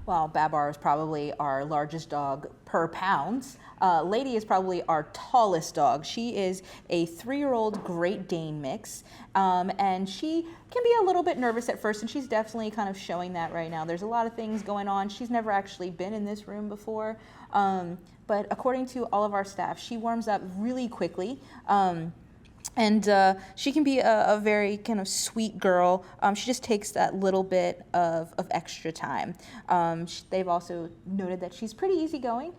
Well, Babar is probably our largest dog per pound. Lady is probably our tallest dog. She is a 3-year-old Great Dane mix, and she can be a little bit nervous at first, and she's definitely kind of showing that right now. There's a lot of things going on. She's never actually been in this room before, but according to all of our staff, she warms up really quickly. And she can be a very kind of sweet girl. She just takes that little bit of extra time. They've also noted that she's pretty easygoing.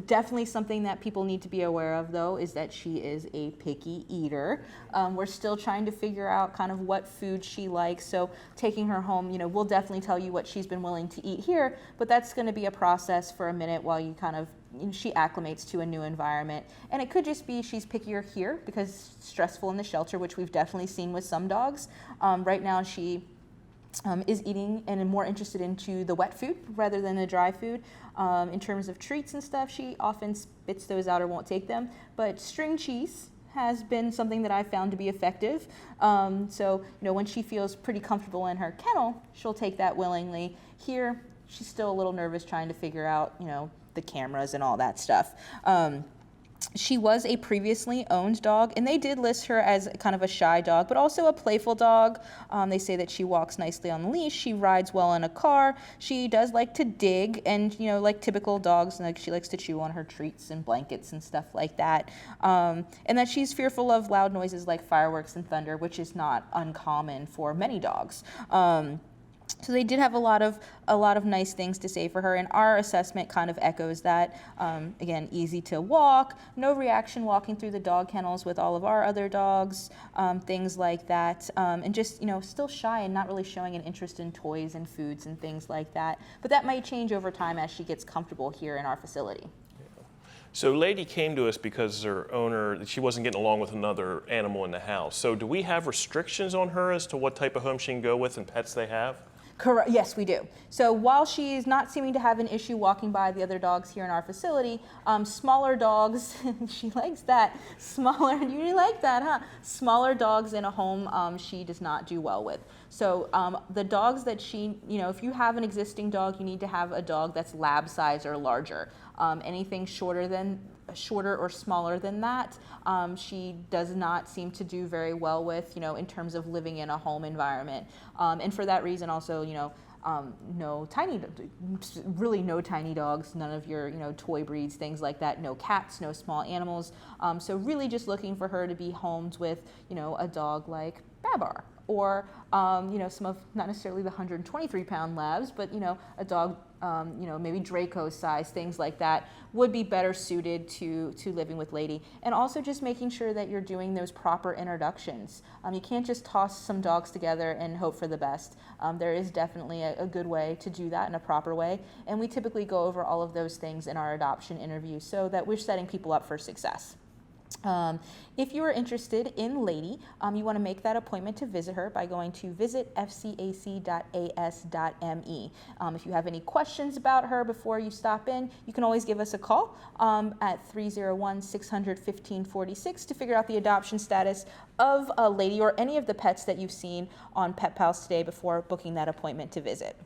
Definitely something that people need to be aware of, though, is that she is a picky eater. We're still trying to figure out kind of what food she likes. So taking her home, we'll definitely tell you what she's been willing to eat here, but that's going to be a process for a minute while you kind of she acclimates to a new environment. And it could just be she's pickier here because it's stressful in the shelter, which we've definitely seen with some dogs. Right now she is eating and more interested into the wet food rather than the dry food. In terms of treats and stuff, she often spits those out or won't take them. But string cheese has been something that I found to be effective. So when she feels pretty comfortable in her kennel, she'll take that willingly. Here, she's still a little nervous trying to figure out, the cameras and all that stuff. She was a previously owned dog, and they did list her as kind of a shy dog, but also a playful dog. They say that she walks nicely on the leash, she rides well in a car, she does like to dig, and like typical dogs, like she likes to chew on her treats and blankets and stuff like that. And that she's fearful of loud noises like fireworks and thunder, which is not uncommon for many dogs. So they did have a lot of nice things to say for her, and our assessment kind of echoes that. Again, easy to walk, no reaction walking through the dog kennels with all of our other dogs, things like that, and just still shy and not really showing an interest in toys and foods and things like that. But that might change over time as she gets comfortable here in our facility. So Lady came to us because her owner, she wasn't getting along with another animal in the house. So do we have restrictions on her as to what type of home she can go with and pets they have? Correct. Yes, we do. So while she's not seeming to have an issue walking by the other dogs here in our facility, smaller dogs, she likes that. Smaller, you really like that, huh? Smaller dogs in a home, she does not do well with. So the dogs that she, if you have an existing dog, you need to have a dog that's lab size or larger. Anything shorter or smaller than that, she does not seem to do very well with, in terms of living in a home environment. And for that reason also, no tiny dogs, none of your, toy breeds, things like that, no cats, no small animals. So really just looking for her to be homed with, a dog like Babar. Or, some of, not necessarily the 123-pound labs, but, a dog, maybe Draco size, things like that, would be better suited to living with Lady. And also just making sure that you're doing those proper introductions. You can't just toss some dogs together and hope for the best. There is definitely a good way to do that in a proper way. And we typically go over all of those things in our adoption interview so that we're setting people up for success. If you are interested in Lady, you want to make that appointment to visit her by going to visitfcac.as.me. If you have any questions about her before you stop in, you can always give us a call at 301-600-1546 to figure out the adoption status of Lady or any of the pets that you've seen on Pet Pals today before booking that appointment to visit.